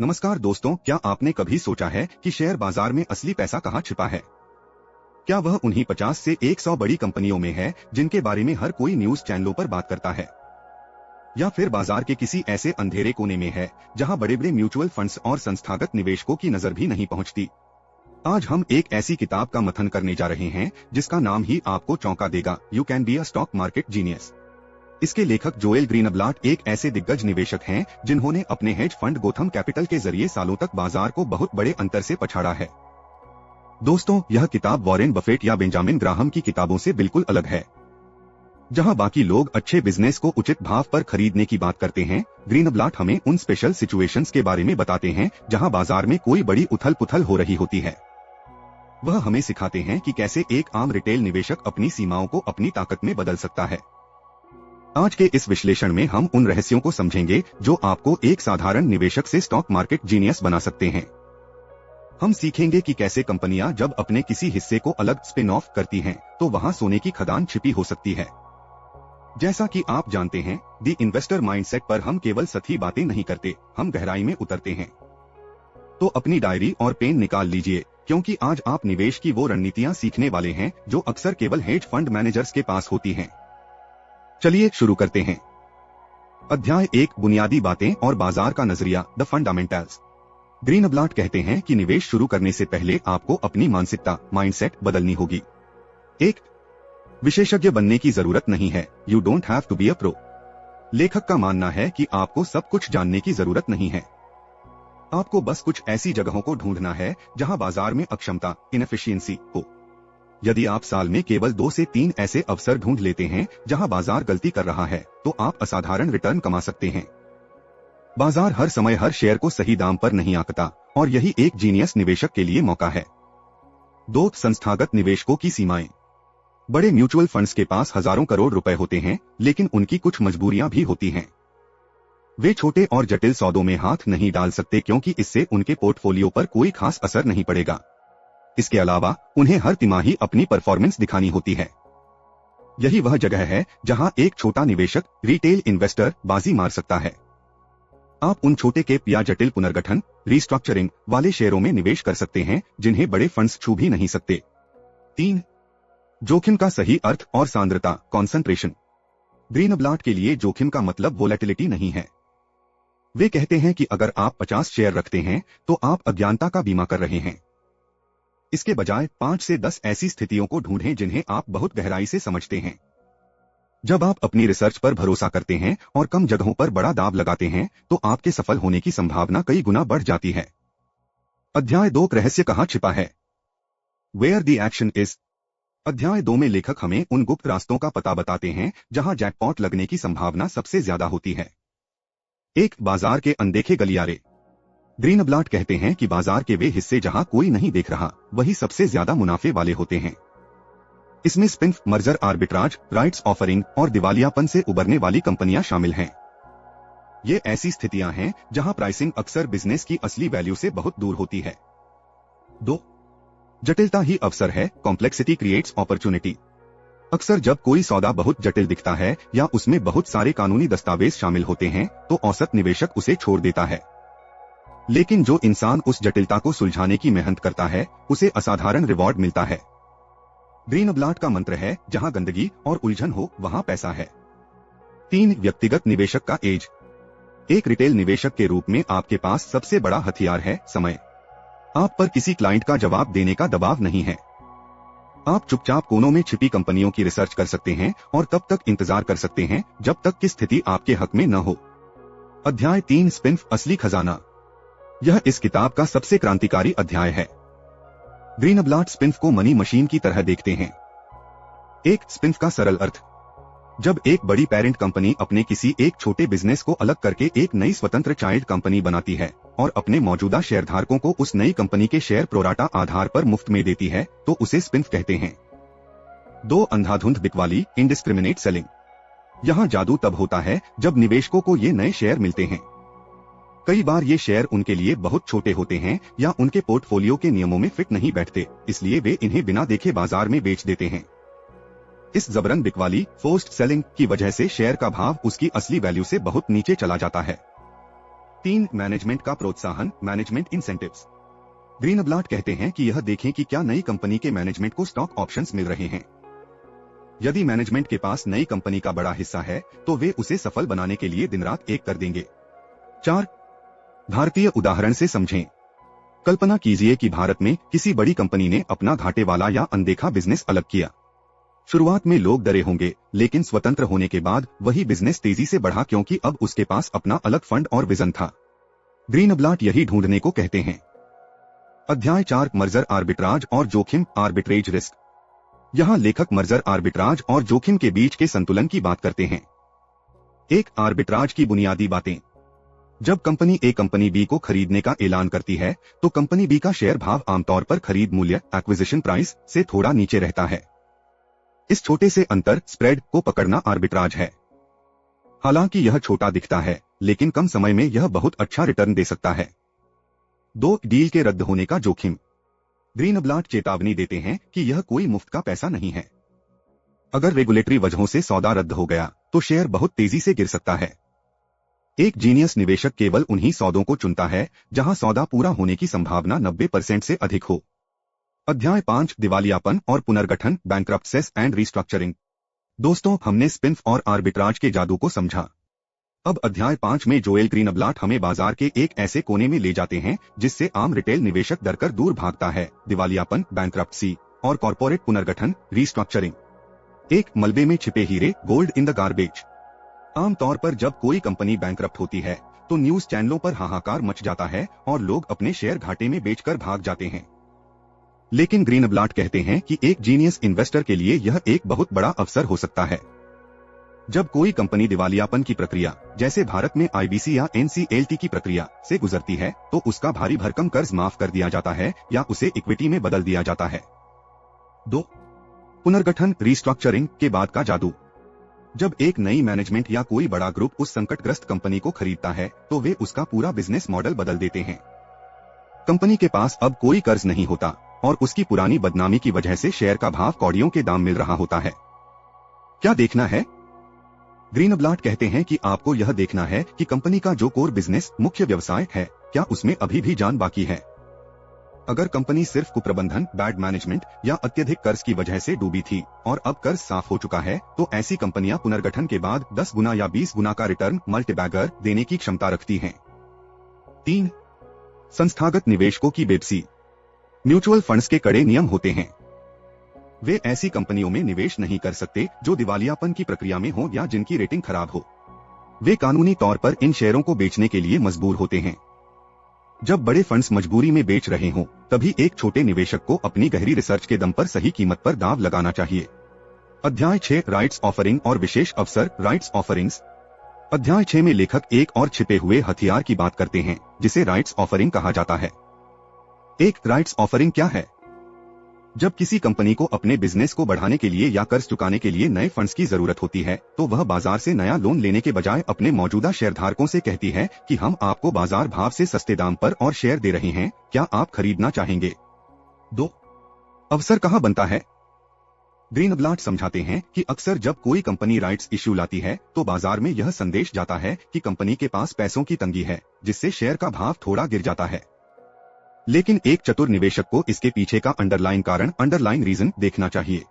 नमस्कार दोस्तों, क्या आपने कभी सोचा है कि शेयर बाजार में असली पैसा कहाँ छिपा है? क्या वह उन्हीं 50 से 100 बड़ी कंपनियों में है जिनके बारे में हर कोई न्यूज चैनलों पर बात करता है? या फिर बाजार के किसी ऐसे अंधेरे कोने में है जहां बड़े बड़े म्यूचुअल फंड्स और संस्थागत निवेशकों की नजर भी नहीं पहुंचती? आज हम एक ऐसी किताब का मंथन करने जा रहे हैं जिसका नाम ही आपको चौंका देगा, you can be a stock market genius. इसके लेखक जोएल ग्रीनब्लाट एक ऐसे दिग्गज निवेशक हैं जिन्होंने अपने हेज फंड गोथम कैपिटल के जरिए सालों तक बाजार को बहुत बड़े अंतर से पछाड़ा है। दोस्तों, यह किताब वॉरेन बफेट या बेंजामिन ग्राहम की किताबों से बिल्कुल अलग है। जहां बाकी लोग अच्छे बिजनेस को उचित भाव पर खरीदने की बात करते हैं, ग्रीनब्लाट हमें उन स्पेशल सिचुएशंस के बारे में बताते हैं जहां बाजार में कोई बड़ी उथल पुथल हो रही होती है। वह हमें सिखाते हैं कि कैसे एक आम रिटेल निवेशक अपनी सीमाओं को अपनी ताकत में बदल सकता है। आज के इस विश्लेषण में हम उन रहस्यों को समझेंगे जो आपको एक साधारण निवेशक से स्टॉक मार्केट जीनियस बना सकते हैं। हम सीखेंगे कि कैसे कंपनियां जब अपने किसी हिस्से को अलग स्पिन ऑफ करती हैं, तो वहां सोने की खदान छिपी हो सकती है। जैसा कि आप जानते हैं, द इन्वेस्टर माइंडसेट पर हम केवल सतही बातें नहीं करते, हम गहराई में उतरते हैं। तो अपनी डायरी और पेन निकाल लीजिए, क्योंकि आज आप निवेश की वो रणनीतियां सीखने वाले हैं जो अक्सर केवल हेज फंड मैनेजर्स के पास होती हैं। चलिए शुरू करते हैं। अध्याय 1, बुनियादी बातें और बाजार का नजरिया, द फंडामेंटल्स। ग्रीनब्लाट कहते हैं कि निवेश शुरू करने से पहले आपको अपनी मानसिकता, माइंडसेट बदलनी होगी। एक विशेषज्ञ बनने की जरूरत नहीं है, you don't have to be a pro. लेखक का मानना है कि आपको सब कुछ जानने की जरूरत नहीं है। आपको बस कुछ ऐसी जगहों को ढूंढना है जहां बाजार में अक्षमता, इनएफिशिएंसी हो। यदि आप साल में केवल 2 से 3 ऐसे अवसर ढूंढ लेते हैं जहां बाजार गलती कर रहा है, तो आप असाधारण रिटर्न कमा सकते हैं। बाजार हर समय हर शेयर को सही दाम पर नहीं आंकता, और यही एक जीनियस निवेशक के लिए मौका है। 2, संस्थागत निवेशकों की सीमाएं। बड़े म्यूचुअल फंड्स के पास हजारों करोड़ रुपए होते हैं, लेकिन उनकी कुछ मजबूरियां भी होती हैं। वे छोटे और जटिल सौदों में हाथ नहीं डाल सकते क्योंकि इससे उनके पोर्टफोलियो पर कोई खास असर नहीं पड़ेगा। इसके अलावा उन्हें हर तिमाही अपनी परफॉर्मेंस दिखानी होती है। यही वह जगह है जहां एक छोटा निवेशक, रिटेल इन्वेस्टर, बाजी मार सकता है। आप उन छोटे कैप या जटिल पुनर्गठन, रीस्ट्रक्चरिंग वाले शेयरों में निवेश कर सकते हैं जिन्हें बड़े फंड्स छू भी नहीं सकते। 3, जोखिम का सही अर्थ और सांद्रता, कॉन्सेंट्रेशन। ग्रीनब्लाट के लिए जोखिम का मतलब वोलेटिलिटी नहीं है। वे कहते हैं कि अगर आप 50 शेयर रखते हैं तो आप अज्ञानता का बीमा कर रहे हैं। इसके बजाय 5 से 10 ऐसी स्थितियों को ढूंढें जिन्हें आप बहुत गहराई से समझते हैं। जब आप अपनी रिसर्च पर भरोसा करते हैं और कम जगहों पर बड़ा दांव लगाते हैं, तो आपके सफल होने की संभावना कई गुना बढ़ जाती है। अध्याय 2, रहस्य कहाँ छिपा है, वेयर द एक्शन इज। अध्याय 2 में लेखक हमें उन गुप्त रास्तों का पता बताते हैं जहां जैकपॉट लगने की संभावना सबसे ज्यादा होती है। 1, बाजार के अनदेखे गलियारे। ग्रीनब्लाट कहते हैं कि बाजार के वे हिस्से जहां कोई नहीं देख रहा, वही सबसे ज्यादा मुनाफे वाले होते हैं। इसमें spin, merger arbitrage, rights offering और दिवालियापन से उबरने वाली कंपनियां शामिल हैं। ये ऐसी स्थितियां हैं जहां प्राइसिंग अक्सर बिजनेस की असली वैल्यू से बहुत दूर होती है। 2, जटिलता ही अवसर है, कॉम्प्लेक्सिटी क्रिएट्स अपॉर्चुनिटी। अक्सर जब कोई सौदा बहुत जटिल दिखता है या उसमें बहुत सारे कानूनी दस्तावेज शामिल होते हैं, तो औसत निवेशक उसे छोड़ देता है। लेकिन जो इंसान उस जटिलता को सुलझाने की मेहनत करता है, उसे असाधारण रिवॉर्ड मिलता है। ग्रीनब्लाट का मंत्र है, जहां गंदगी और उलझन हो वहां पैसा है। 3, व्यक्तिगत निवेशक का एज। एक रिटेल निवेशक के रूप में आपके पास सबसे बड़ा हथियार है, समय। आप पर किसी क्लाइंट का जवाब देने का दबाव नहीं है। आप चुपचाप कोनों में छिपी कंपनियों की रिसर्च कर सकते हैं और तब तक इंतजार कर सकते हैं जब तक कि स्थिति आपके हक में न हो। अध्याय 3, स्पिनफ, असली खजाना। यह इस किताब का सबसे क्रांतिकारी अध्याय है। ग्रीनब्लाट स्पिनफ को मनी मशीन की तरह देखते हैं। 1, स्पिनफ का सरल अर्थ। जब एक बड़ी पेरेंट कंपनी अपने किसी एक छोटे बिजनेस को अलग करके एक नई स्वतंत्र चाइल्ड कंपनी बनाती है और अपने मौजूदा शेयरधारकों को उस नई कंपनी के शेयर प्रोराटा आधार पर मुफ्त में देती है, तो उसे स्पिनफ कहते हैं। 2, अंधाधुंध बिकवाली, इंडिस्क्रिमिनेट सेलिंग। यहाँ जादू तब होता है जब निवेशकों को ये नए शेयर मिलते हैं। कई बार ये शेयर उनके लिए बहुत छोटे होते हैं या उनके पोर्टफोलियो के नियमों में फिट नहीं बैठते, इसलिए वे इन्हें बिना देखे बाजार में बेच देते हैं। इस जबरन बिकवाली, फोर्स्ड सेलिंग की वजह से शेयर का भाव उसकी असली वैल्यू से बहुत नीचे चला जाता है। 3. मैनेजमेंट का प्रोत्साहन, मैनेजमेंट इंसेंटिव्स। ग्रीनब्लाट कहते हैं कि यह देखें कि क्या नई कंपनी के मैनेजमेंट को स्टॉक ऑप्शंस मिल रहे हैं। यदि मैनेजमेंट के पास नई कंपनी का बड़ा हिस्सा है तो वे उसे सफल बनाने के लिए दिन रात एक कर देंगे। 4. भारतीय उदाहरण से समझें। कल्पना कीजिए कि भारत में किसी बड़ी कंपनी ने अपना घाटे वाला या अनदेखा बिजनेस अलग किया। शुरुआत में लोग डरे होंगे, लेकिन स्वतंत्र होने के बाद वही बिजनेस तेजी से बढ़ा क्योंकि अब उसके पास अपना अलग फंड और विजन था। ग्रीनब्लाट यही ढूंढने को कहते हैं। अध्याय 4, मर्जर आर्बिट्राज और जोखिम, आर्बिट्रेज रिस्क। यहाँ लेखक मर्जर आर्बिट्राज और जोखिम के बीच के संतुलन की बात करते हैं। 1. आर्बिट्राज की बुनियादी बातें। जब कंपनी ए कंपनी बी को खरीदने का ऐलान करती है तो कंपनी बी का शेयर भाव आमतौर पर खरीद मूल्य, एक्विजिशन प्राइस, से थोड़ा नीचे रहता है। इस छोटे से अंतर, स्प्रेड, को पकड़ना आर्बिट्राज है। हालांकि यह छोटा दिखता है, लेकिन कम समय में यह बहुत अच्छा रिटर्न दे सकता है। 2. डील के रद्द होने का जोखिम। ग्रीनब्लाट चेतावनी देते हैं कि यह कोई मुफ्त का पैसा नहीं है। अगर रेगुलेटरी वजहों से सौदा रद्द हो गया तो शेयर बहुत तेजी से गिर सकता है। एक जीनियस निवेशक केवल उन्हीं सौदों को चुनता है जहां सौदा पूरा होने की संभावना 90% से अधिक हो। अध्याय 5, दिवालियापन और पुनर्गठन, बैंक्रप्टसीज एंड रीस्ट्रक्चरिंग। दोस्तों, हमने स्पिनऑफ और आर्बिट्राज के जादू को समझा। अब अध्याय 5 में जोएल ग्रीनब्लाट हमें बाजार के एक ऐसे कोने में ले जाते हैं जिससे आम रिटेल निवेशक डरकर दूर भागता है, दिवालियापन, बैंक्रप्सी और कॉर्पोरेट पुनर्गठन, रीस्ट्रक्चरिंग। 1. मलबे में छिपे हीरे, गोल्ड इन द गार्बेज। आमतौर पर जब कोई कंपनी बैंकरप्ट होती है तो न्यूज चैनलों पर हाहाकार मच जाता है और लोग अपने शेयर घाटे में बेचकर भाग जाते हैं। लेकिन ग्रीनब्लाट कहते हैं कि एक जीनियस इन्वेस्टर के लिए यह एक बहुत बड़ा अवसर हो सकता है। जब कोई कंपनी दिवालियापन की प्रक्रिया, जैसे भारत में आईबीसी या एनसीएलटी की प्रक्रिया, से गुजरती है तो उसका भारी भरकम कर्ज माफ कर दिया जाता है या उसे इक्विटी में बदल दिया जाता है। 2. पुनर्गठन, रीस्ट्रक्चरिंग के बाद का जादू। जब एक नई मैनेजमेंट या कोई बड़ा ग्रुप उस संकटग्रस्त कंपनी को खरीदता है तो वे उसका पूरा बिजनेस मॉडल बदल देते हैं। कंपनी के पास अब कोई कर्ज नहीं होता और उसकी पुरानी बदनामी की वजह से शेयर का भाव कौड़ियों के दाम मिल रहा होता है। क्या देखना है? ग्रीनब्लाट कहते हैं कि आपको यह देखना है कि कंपनी का जो कोर बिजनेस, मुख्य व्यवसाय है, क्या उसमें अभी भी जान बाकी है। अगर कंपनी सिर्फ कुप्रबंधन, बैड मैनेजमेंट या अत्यधिक कर्ज की वजह से डूबी थी और अब कर्ज साफ हो चुका है तो ऐसी कंपनियां पुनर्गठन के बाद 10 गुना या 20 गुना का रिटर्न, मल्टीबैगर, देने की क्षमता रखती हैं। 3. संस्थागत निवेशकों की बेबसी। म्यूचुअल फंड्स के कड़े नियम होते हैं। वे ऐसी कंपनियों में निवेश नहीं कर सकते जो दिवालियापन की प्रक्रिया में हो या जिनकी रेटिंग खराब हो। वे कानूनी तौर पर इन शेयरों को बेचने के लिए मजबूर होते हैं। जब बड़े फंड्स मजबूरी में बेच रहे हों, तभी एक छोटे निवेशक को अपनी गहरी रिसर्च के दम पर सही कीमत पर दांव लगाना चाहिए। अध्याय 6, राइट्स ऑफरिंग और विशेष अवसर, राइट्स ऑफरिंग्स। अध्याय 6 में लेखक एक और छिपे हुए हथियार की बात करते हैं जिसे राइट्स ऑफरिंग कहा जाता है। 1. राइट्स ऑफरिंग क्या है? जब किसी कंपनी को अपने बिजनेस को बढ़ाने के लिए या कर्ज चुकाने के लिए नए फंड्स की जरूरत होती है तो वह बाजार से नया लोन लेने के बजाय अपने मौजूदा शेयरधारकों से कहती है कि हम आपको बाजार भाव से सस्ते दाम पर और शेयर दे रहे हैं, क्या आप खरीदना चाहेंगे? 2. अवसर कहां बनता है? ग्रीनब्लाट समझाते हैं कि अक्सर जब कोई कंपनी राइट्स इश्यू लाती है तो बाजार में यह संदेश जाता है कि कंपनी के पास पैसों की तंगी है, जिससे शेयर का भाव थोड़ा गिर जाता है। लेकिन एक चतुर निवेशक को इसके पीछे का अंडरलाइन कारण, अंडरलाइन रीजन, देखना चाहिए।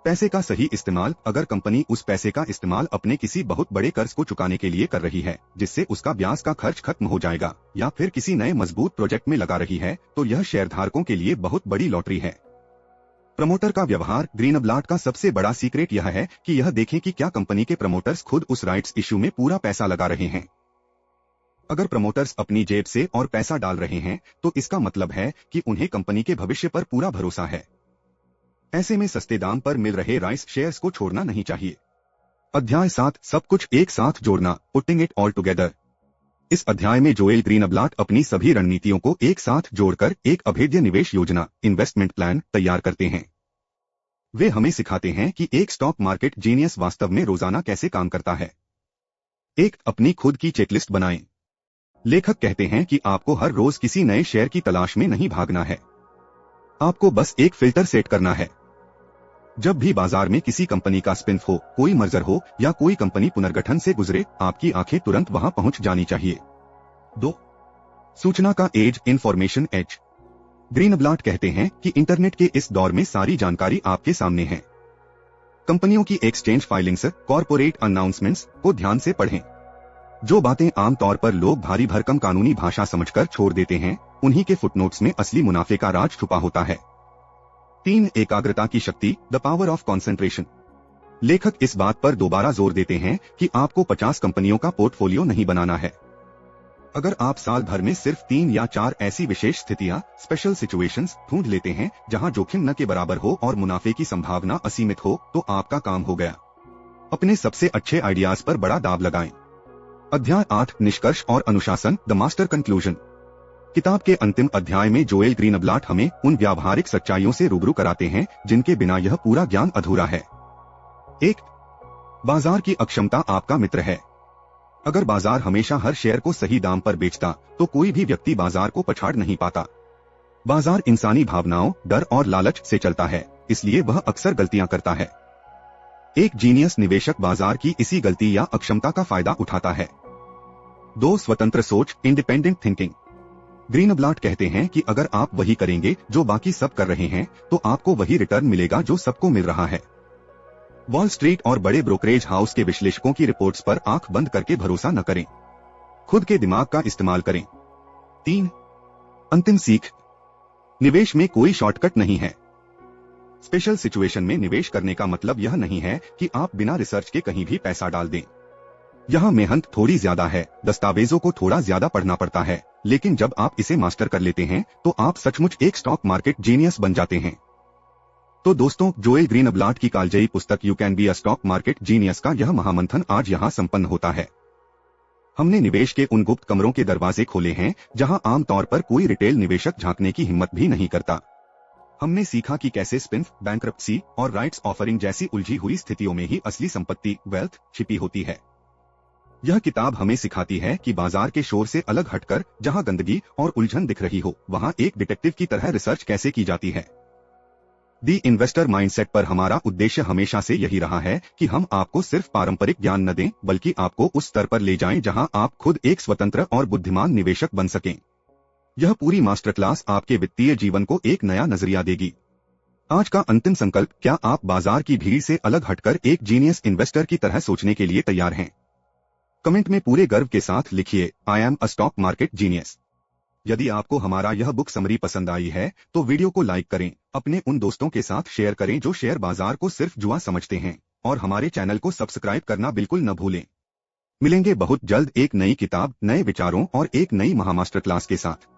पैसे का सही इस्तेमाल। अगर कंपनी उस पैसे का इस्तेमाल अपने किसी बहुत बड़े कर्ज को चुकाने के लिए कर रही है जिससे उसका ब्याज का खर्च खत्म हो जाएगा, या फिर किसी नए मजबूत प्रोजेक्ट में लगा रही है, तो यह शेयरधारकों के लिए बहुत बड़ी लॉटरी है। प्रमोटर का व्यवहार। ग्रीनब्लाट का सबसे बड़ा सीक्रेट यह है कि यह देखें कि क्या कंपनी के प्रमोटर्स खुद उस राइट्स इश्यू में पूरा पैसा लगा रहे हैं। अगर प्रमोटर्स अपनी जेब से और पैसा डाल रहे हैं तो इसका मतलब है कि उन्हें कंपनी के भविष्य पर पूरा भरोसा है। ऐसे में सस्ते दाम पर मिल रहे राइट्स शेयर्स को छोड़ना नहीं चाहिए। अध्याय 7, सब कुछ एक साथ जोड़ना, पुटिंग इट ऑल टुगेदर। इस अध्याय में जोएल ग्रीनब्लाट अपनी सभी रणनीतियों को एक साथ जोड़कर एक अभेद्य निवेश योजना, इन्वेस्टमेंट प्लान, तैयार करते हैं। वे हमें सिखाते हैं कि एक स्टॉक मार्केट जीनियस वास्तव में रोजाना कैसे काम करता है। 1. अपनी खुद की चेकलिस्ट बनाएं। लेखक कहते हैं कि आपको हर रोज किसी नए शेयर की तलाश में नहीं भागना है, आपको बस एक फिल्टर सेट करना है। जब भी बाजार में किसी कंपनी का स्पिन हो, कोई मर्जर हो या कोई कंपनी पुनर्गठन से गुजरे, आपकी आंखें तुरंत वहां पहुंच जानी चाहिए। 2. सूचना का एज, इंफॉर्मेशन एज। ग्रीनब्लाट कहते हैं कि इंटरनेट के इस दौर में सारी जानकारी आपके सामने है। कंपनियों की एक्सचेंज फाइलिंग्स, कॉर्पोरेट अनाउंसमेंट्स को ध्यान से पढ़ें। जो बातें आमतौर पर लोग भारी भरकम कानूनी भाषा समझकर छोड़ देते हैं, उन्हीं के फुटनोट्स में असली मुनाफे का राज छुपा होता है। 3. एकाग्रता की शक्ति, द पावर ऑफ कॉन्सेंट्रेशन। लेखक इस बात पर दोबारा जोर देते हैं कि आपको 50 कंपनियों का पोर्टफोलियो नहीं बनाना है। अगर आप साल भर में सिर्फ 3 या 4 ऐसी विशेष स्थितियां, स्पेशल सिचुएशंस ढूंढ लेते हैं जहां जोखिम न के बराबर हो और मुनाफे की संभावना असीमित हो, तो आपका काम हो गया। अपने सबसे अच्छे आइडियाज पर बड़ा दाव लगाएं। अध्याय 8, निष्कर्ष और अनुशासन, द मास्टर कंक्लूजन। किताब के अंतिम अध्याय में जोएल ग्रीनब्लाट हमें उन व्यावहारिक सच्चाइयों से रूबरू कराते हैं जिनके बिना यह पूरा ज्ञान अधूरा है। 1. बाजार की अक्षमता आपका मित्र है। अगर बाजार हमेशा हर शेयर को सही दाम पर बेचता, तो कोई भी व्यक्ति बाजार को पछाड़ नहीं पाता। बाजार इंसानी भावनाओं, डर और लालच से चलता है, इसलिए वह अक्सर गलतियां करता है। एक जीनियस निवेशक बाजार की इसी गलती या अक्षमता का फायदा उठाता है। 2. स्वतंत्र सोच, इंडिपेंडेंट थिंकिंग। ग्रीनब्लाट कहते हैं कि अगर आप वही करेंगे जो बाकी सब कर रहे हैं, तो आपको वही रिटर्न मिलेगा जो सबको मिल रहा है। वॉल स्ट्रीट और बड़े ब्रोकरेज हाउस के विश्लेषकों की रिपोर्ट्स पर आंख बंद करके भरोसा न करें। खुद के दिमाग का इस्तेमाल करें। 3. अंतिम सीख, निवेश में कोई शॉर्टकट नहीं है। स्पेशल सिचुएशन में निवेश करने का मतलब यह नहीं है कि आप बिना रिसर्च के कहीं भी पैसा डाल दें। यहाँ मेहनत थोड़ी ज्यादा है, दस्तावेजों को थोड़ा ज्यादा पढ़ना पड़ता है, लेकिन जब आप इसे मास्टर कर लेते हैं, तो आप सचमुच एक स्टॉक मार्केट जीनियस बन जाते हैं। तो दोस्तों, जोएल ग्रीनब्लाट की कालजयी पुस्तक you can be a stock market genius का यह महामंथन आज यहाँ संपन्न होता है। हमने निवेश के उन गुप्त कमरों के दरवाजे खोले हैं जहां आमतौर पर कोई रिटेल निवेशक झांकने की हिम्मत भी नहीं करता। हमने सीखा कि कैसे स्पिन, बैंक्रप्सी और राइट्स ऑफरिंग जैसी उलझी हुई स्थितियों में ही असली संपत्ति, वेल्थ, छिपी होती है। यह किताब हमें सिखाती है कि बाजार के शोर से अलग हटकर जहां गंदगी और उलझन दिख रही हो, वहां एक डिटेक्टिव की तरह रिसर्च कैसे की जाती है। दी इन्वेस्टर माइंडसेट पर हमारा उद्देश्य हमेशा से यही रहा है कि हम आपको सिर्फ पारंपरिक ज्ञान न दें, बल्कि आपको उस स्तर पर ले जाएं जहां आप खुद एक स्वतंत्र और बुद्धिमान निवेशक बन सकें। यह पूरी मास्टर क्लास आपके वित्तीय जीवन को एक नया नजरिया देगी। आज का अंतिम संकल्प, क्या आप बाजार की भीड़ से अलग हटकर एक जीनियस इन्वेस्टर की तरह सोचने के लिए तैयार हैं? कमेंट में पूरे गर्व के साथ लिखिए, I am a stock market genius. यदि आपको हमारा यह बुक समरी पसंद आई है, तो वीडियो को लाइक करें, अपने उन दोस्तों के साथ शेयर करें जो शेयर बाजार को सिर्फ जुआ समझते हैं, और हमारे चैनल को सब्सक्राइब करना बिल्कुल न भूलें। मिलेंगे बहुत जल्द एक नई किताब, नए विचारों और एक नई महामास्टर क्लास के साथ।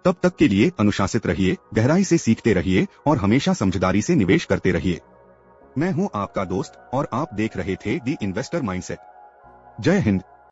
तब तक के लिए अनुशासित रहिए, गहराई से सीखते रहिए और हमेशा समझदारी से निवेश करते रहिए। मैं हूं आपका दोस्त और आप देख रहे थे दी इन्वेस्टर माइंडसेट। जय हिंद।